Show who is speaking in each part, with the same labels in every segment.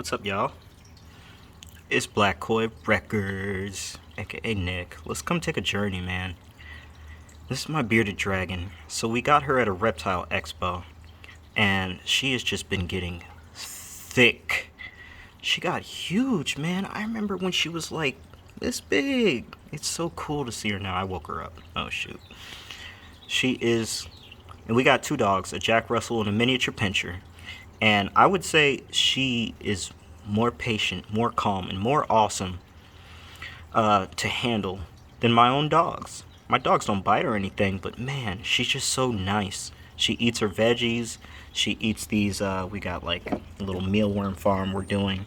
Speaker 1: What's up, y'all? It's Black Koi Records, aka Nick. Let's come take a journey, man. This is my bearded dragon. So we got her at a reptile expo, and she has just been getting thick. She got huge, man. I remember when she was like this big. It's so cool to see her now. I woke her up. Oh, shoot. She is, and we got two dogs, a Jack Russell and a miniature pincher. And I would say she is more patient, more calm, and more awesome to handle than my own dogs. My dogs don't bite or anything, but man, she's just so nice. She eats her veggies. She eats these. We got like a little mealworm farm we're doing,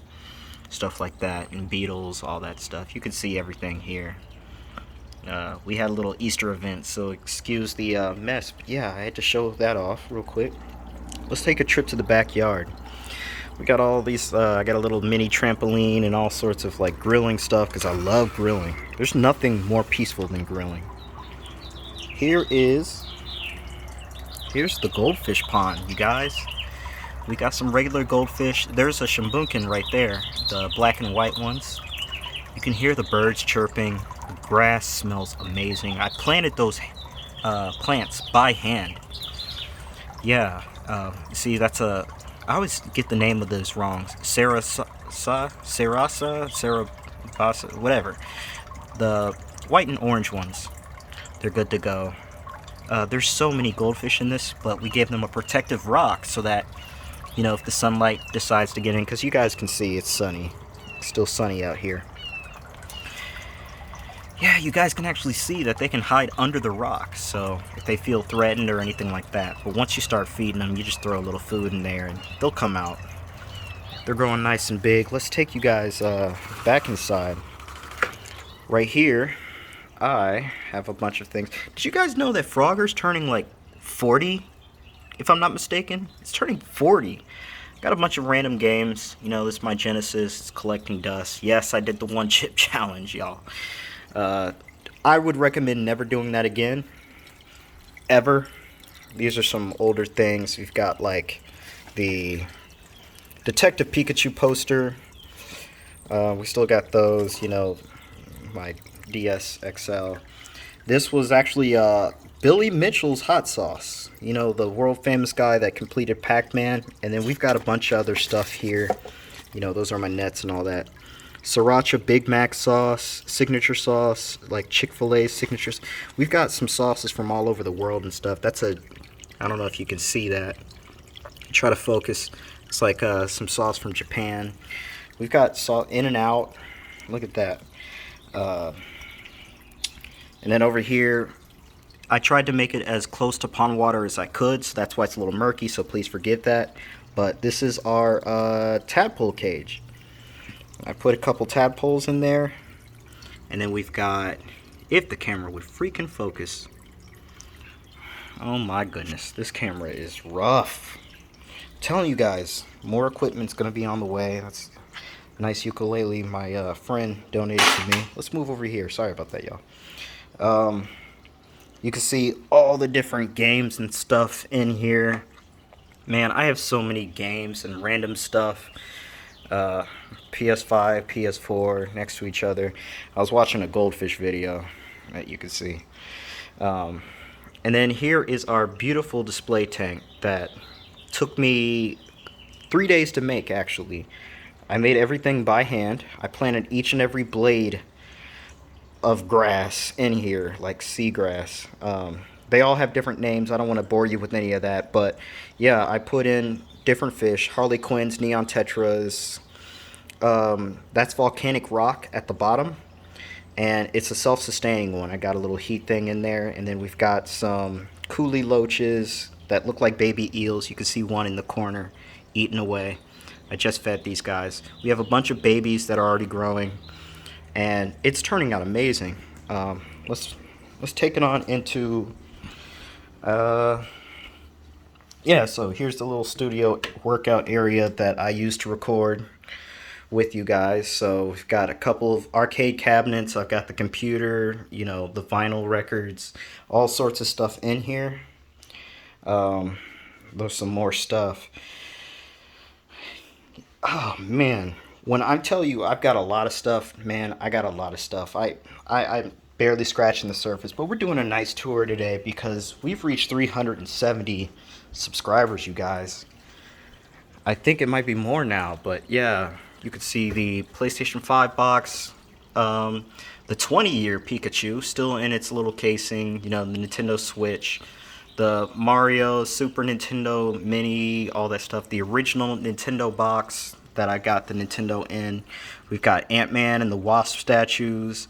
Speaker 1: stuff like that, and beetles, all that stuff. You can see everything here. We had a little Easter event, so excuse the mess. But yeah, I had to show that off real quick. Let's take a trip to the backyard. We got all these, I got a little mini trampoline and all sorts of like grilling stuff because I love grilling. There's nothing more peaceful than grilling. Here's the goldfish pond, you guys. We got some regular goldfish. There's a shambunkin right there, the black and white ones. You can hear the birds chirping. The grass smells amazing. I planted those plants by hand. Yeah, see, that's a. I always get the name of those wrong. Sarasa, Sarabasa, whatever. The white and orange ones, they're good to go. There's so many goldfish in this, but we gave them a protective rock so that, if the sunlight decides to get in, because you guys can see it's sunny. It's still sunny out here. Yeah, you guys can actually see that they can hide under the rock, so if they feel threatened or anything like that. But once you start feeding them, you just throw a little food in there and they'll come out. They're growing nice and big. Let's take you guys back inside. Right here, I have a bunch of things. Did you guys know that Frogger's turning like 40? If I'm not mistaken, it's turning 40. Got a bunch of random games. This is my Genesis. It's collecting dust. Yes, I did the one chip challenge, y'all. I would recommend never doing that again. Ever. These are some older things. We've got like the Detective Pikachu poster. We still got those, my DS XL. This was actually Billy Mitchell's hot sauce. The world famous guy that completed Pac-Man. And then we've got a bunch of other stuff here. Those are my nets and all that. Sriracha Big Mac sauce, signature sauce, like Chick-fil-A signatures. We've got some sauces from all over the world and stuff. I don't know if you can see that. Try to focus. It's like some sauce from Japan. We've got In-N-Out. Look at that. And then over here, I tried to make it as close to pond water as I could, so that's why it's a little murky, so please forgive that. But this is our tadpole cage. I put a couple tadpoles in there, and then we've got, if the camera would freaking focus. Oh my goodness, this camera is rough. I'm telling you guys, more equipment's gonna be on the way. That's a nice ukulele my friend donated to me. Let's move over here. Sorry about that, y'all. You can see all the different games and stuff in here. Man, I have so many games and random stuff. PS5, PS4 next to each other. I was watching a goldfish video that you can see. And then here is our beautiful display tank that took me 3 days to make, actually. I made everything by hand. I planted each and every blade of grass in here, like seagrass. They all have different names. I don't want to bore you with any of that, but yeah, I put in different fish, Harlequins, Neon Tetras. That's volcanic rock at the bottom, and it's a self-sustaining one. I got a little heat thing in there, and then we've got some coolie loaches that look like baby eels. You can see one in the corner eating away. I just fed these guys. We have a bunch of babies that are already growing, and it's turning out amazing. Let's take it on into yeah, so here's the little studio workout area that I use to record with you guys. So we've got a couple of arcade cabinets. I've got the computer, the vinyl records, all sorts of stuff in here. There's some more stuff. Oh man, when I tell you I've got a lot of stuff, man, I got a lot of stuff. I'm barely scratching the surface, but we're doing a nice tour today because we've reached 370 subscribers, you guys. I think it might be more now, but yeah, you could see the PlayStation 5 box, um, the 20-year Pikachu still in its little casing, you know, the Nintendo Switch, the Mario, Super Nintendo Mini, all that stuff, the original Nintendo box that I got the Nintendo in. We've got Ant-Man and the Wasp statues,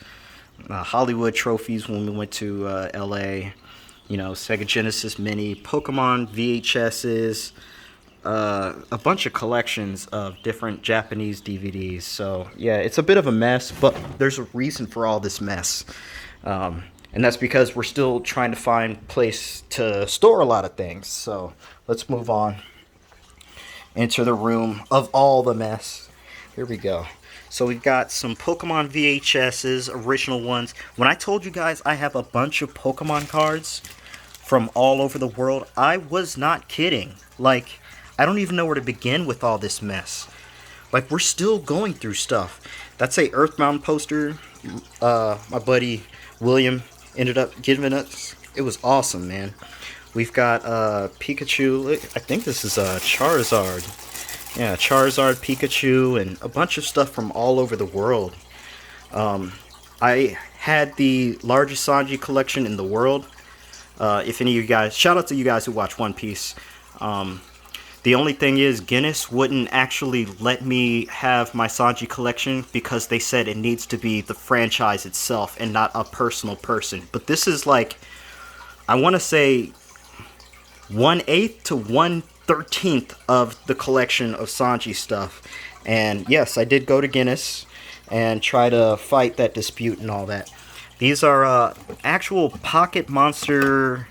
Speaker 1: Hollywood trophies when we went to LA, you know, Sega Genesis Mini, Pokemon VHSs, a bunch of collections of different Japanese DVDs. So yeah, it's a bit of a mess, but there's a reason for all this mess, and that's because we're still trying to find a place to store a lot of things. So let's move on into the room of all the mess. Here we go. So we've got some Pokemon VHSs, original ones. When I told you guys I have a bunch of Pokemon cards from all over the world, I was not kidding. Like, I don't even know where to begin with all this mess. Like, we're still going through stuff. That's a Earthbound poster my buddy William ended up giving us. It was awesome, man. We've got Pikachu. I think this is Charizard. Yeah, Charizard, Pikachu, and a bunch of stuff from all over the world. I had the largest Sanji collection in the world. If any of you guys, shout out to you guys who watch One Piece. The only thing is, Guinness wouldn't actually let me have my Sanji collection because they said it needs to be the franchise itself and not a personal person. But this is like, I want to say 1/8 to 1/13 of the collection of Sanji stuff. And yes, I did go to Guinness and try to fight that dispute and all that. These are actual Pocket Monster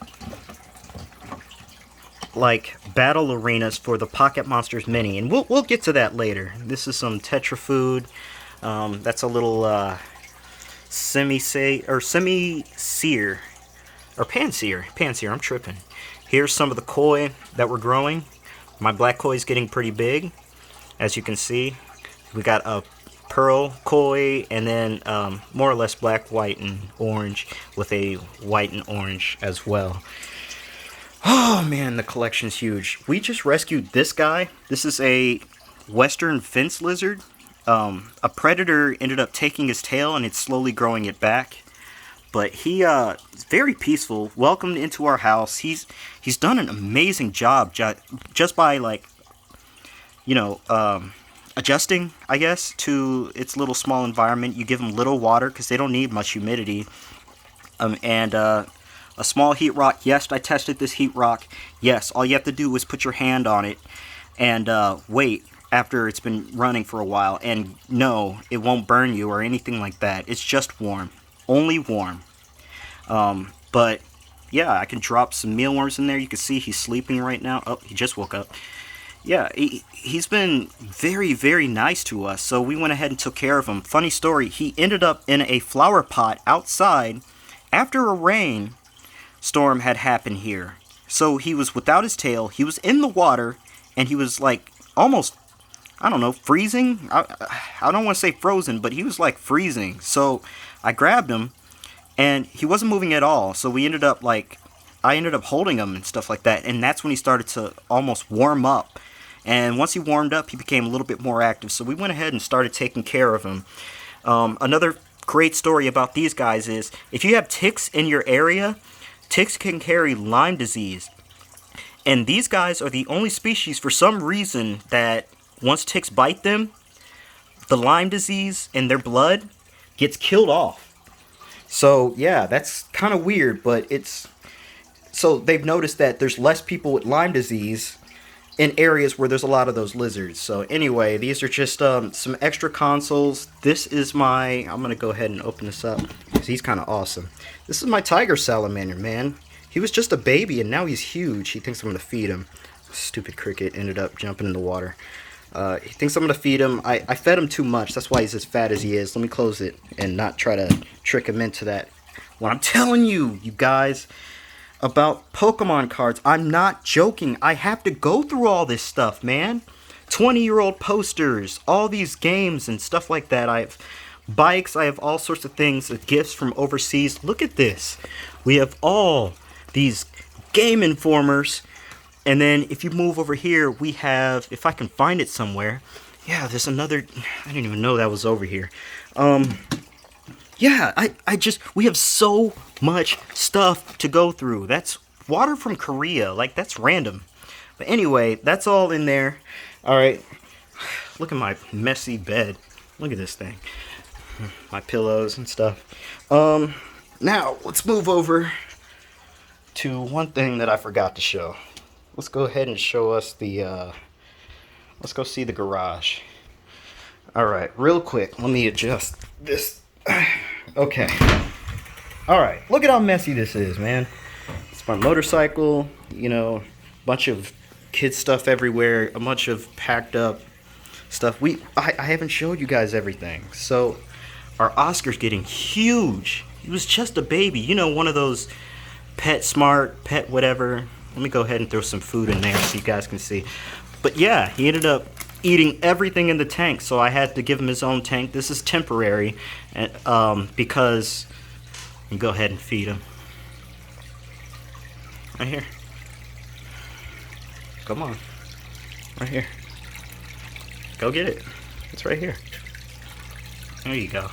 Speaker 1: like battle arenas for the Pocket Monsters Mini, and we'll get to that later. This is some Tetra food. That's a little semi-sear or Pansear. I'm tripping. Here's some of the koi that we're growing. My black koi is getting pretty big, as you can see. We got a pearl koi, and then more or less black, white, and orange with a white and orange as well. Oh man, the collection's huge. We just rescued this guy. This is a western fence lizard. A predator ended up taking his tail and it's slowly growing it back. But he is very peaceful. Welcomed into our house. He's done an amazing job just by, like, you know, adjusting, I guess, to its little small environment. You give them little water because they don't need much humidity. And a small heat rock. Yes, I tested this heat rock. Yes, all you have to do is put your hand on it and wait after it's been running for a while. And no, it won't burn you or anything like that. It's just warm. Only warm. But yeah, I can drop some mealworms in there. You can see he's sleeping right now. Oh, he just woke up. Yeah, he's been very, very nice to us. So we went ahead and took care of him. Funny story, he ended up in a flower pot outside after a rain storm had happened here. So he was without his tail, he was in the water, and he was like almost, I don't know, freezing? I don't want to say frozen, but he was like freezing. So I grabbed him, and he wasn't moving at all. So we ended up I ended up holding him and stuff like that, and that's when he started to almost warm up. And once he warmed up, he became a little bit more active. So we went ahead and started taking care of him. Another great story about these guys is, if you have ticks in your area, ticks can carry Lyme disease. And these guys are the only species, for some reason, that once ticks bite them, the Lyme disease in their blood gets killed off. So yeah, that's kind of weird, but it's... So they've noticed that there's less people with Lyme disease in areas where there's a lot of those lizards. So anyway, these are just some extra consoles. This is my... I'm going to go ahead and open this up because he's kind of awesome. This is my tiger salamander, man. He was just a baby and now he's huge. He thinks I'm going to feed him. Stupid cricket ended up jumping in the water. He thinks I'm going to feed him. I fed him too much. That's why he's as fat as he is. Let me close it and not try to trick him into that. When I'm telling you, you guys, about Pokemon cards, I'm not joking. I have to go through all this stuff, man. 20-year-old posters, all these games and stuff like that. I have bikes, I have all sorts of things, gifts from overseas. Look at this. We have all these Game Informers. And then if you move over here, we have, if I can find it somewhere, yeah, there's another, I didn't even know that was over here. Yeah, we have so much stuff to go through. That's water from Korea, like that's random. But anyway, that's all in there. All right, look at my messy bed. Look at this thing. My pillows and stuff. Now, let's move over to one thing that I forgot to show. Let's go ahead and show us the, let's go see the garage. All right, real quick, let me adjust this. Okay. All right, look at how messy this is, man. It's my motorcycle, you know, a bunch of kid stuff everywhere, a bunch of packed up stuff. I haven't showed you guys everything. So our Oscar's getting huge. He was just a baby, you know, one of those pet smart, pet whatever. Let me go ahead and throw some food in there so you guys can see. But yeah, he ended up eating everything in the tank, so I had to give him his own tank. This is temporary, and because you go ahead and feed him. Right here. Come on. Right here. Go get it. It's right here. There you go.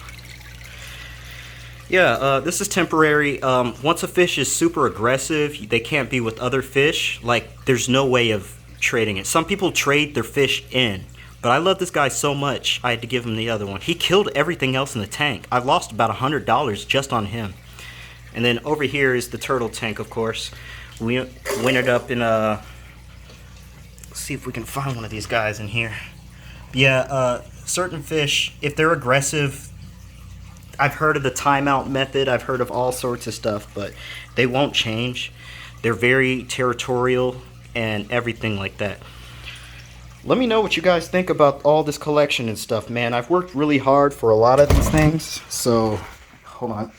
Speaker 1: Yeah, this is temporary. Once a fish is super aggressive, they can't be with other fish. Like, there's no way of trading it. Some people trade their fish in, but I love this guy so much, I had to give him the other one. He killed everything else in the tank. I've lost about $100 just on him. And then over here is the turtle tank, of course. We ended up in a... Let's see if we can find one of these guys in here. Yeah, certain fish, if they're aggressive, I've heard of the timeout method. I've heard of all sorts of stuff, but they won't change. They're very territorial and everything like that. Let me know what you guys think about all this collection and stuff, man. I've worked really hard for a lot of these things, so hold on.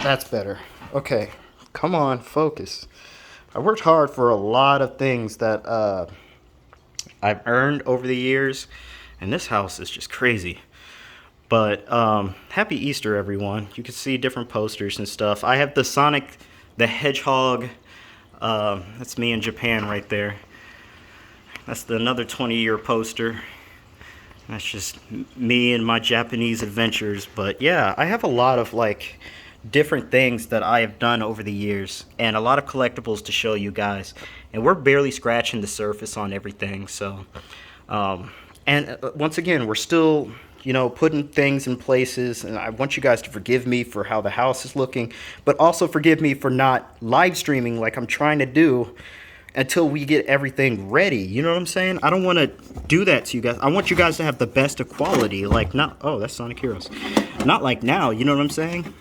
Speaker 1: That's better. Okay, come on, focus. I worked hard for a lot of things that I've earned over the years, and this house is just crazy. But happy Easter, everyone. You can see different posters and stuff. I have the Sonic the Hedgehog. That's me in Japan right there. That's another 20-year poster. That's just me and my Japanese adventures. But yeah, I have a lot of like different things that I have done over the years, and a lot of collectibles to show you guys. And we're barely scratching the surface on everything. So, and once again, we're still, you know, putting things in places, and I want you guys to forgive me for how the house is looking, but also forgive me for not live streaming like I'm trying to do until we get everything ready. You know what I'm saying? I don't want to do that to you guys. I want you guys to have the best of quality, like not, oh, that's Sonic Heroes. Not like now, you know what I'm saying?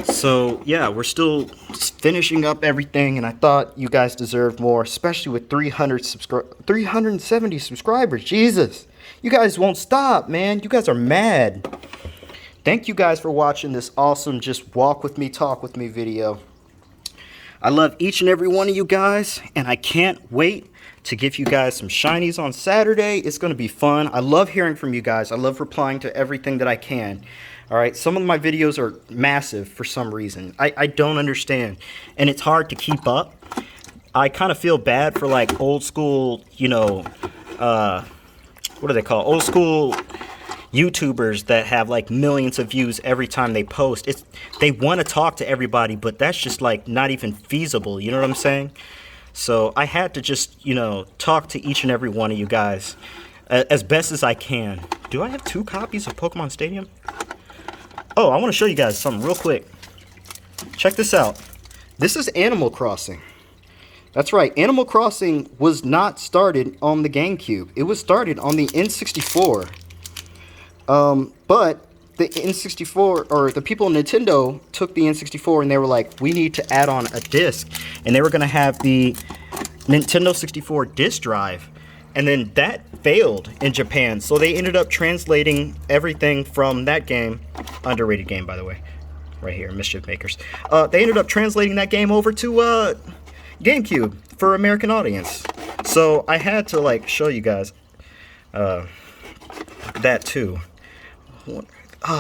Speaker 1: So yeah, we're still finishing up everything, and I thought you guys deserved more, especially with 370 subscribers. Jesus. You guys won't stop, man. You guys are mad. Thank you guys for watching this awesome Just Walk With Me, Talk With Me video. I love each and every one of you guys, and I can't wait to give you guys some shinies on Saturday. It's going to be fun. I love hearing from you guys. I love replying to everything that I can. All right, some of my videos are massive for some reason. I don't understand, and it's hard to keep up. I kind of feel bad for like old school, you know, what do they call old school YouTubers that have like millions of views every time they post. They want to talk to everybody, but that's just like not even feasible. You know what I'm saying? So I had to just, you know, talk to each and every one of you guys as best as I can. Do I have 2 copies of Pokemon Stadium? Oh, I want to show you guys something real quick. Check this out. This is Animal Crossing. That's right, Animal Crossing was not started on the GameCube. It was started on the N64. But the N64, or the people in Nintendo, took the N64 and they were like, we need to add on a disc. And they were going to have the Nintendo 64 disc drive. And then that failed in Japan. So they ended up translating everything from that game. Underrated game, by the way. Right here, Mischief Makers. They ended up translating that game over to, GameCube for American audience. So I had to like show you guys that too.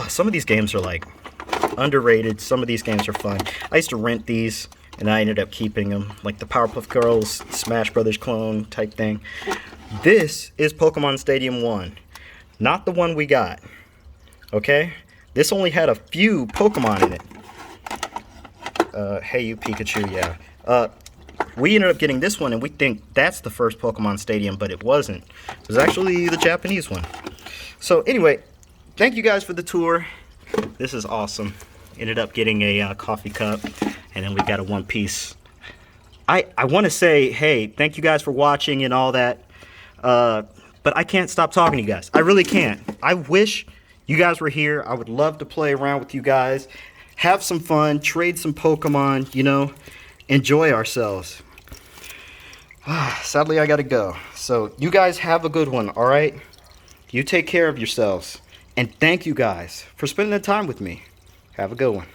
Speaker 1: Some of these games are like underrated. Some of these games are fun. I used to rent these and I ended up keeping them, like the Powerpuff Girls Smash Brothers clone type thing. This is Pokemon Stadium 1, not the one we got. Okay? This only had a few Pokemon in it. Hey you Pikachu, yeah. We ended up getting this one and we think that's the first Pokemon Stadium, but it wasn't. It was actually the Japanese one. So anyway, thank you guys for the tour. This is awesome. Ended up getting a coffee cup, and then we got a One Piece. I want to say, hey, thank you guys for watching and all that, but I can't stop talking to you guys. I really can't. I wish you guys were here. I would love to play around with you guys, have some fun, trade some Pokemon, you know, enjoy ourselves. Sadly, I gotta go. So you guys have a good one, all right? You take care of yourselves. And thank you guys for spending the time with me. Have a good one.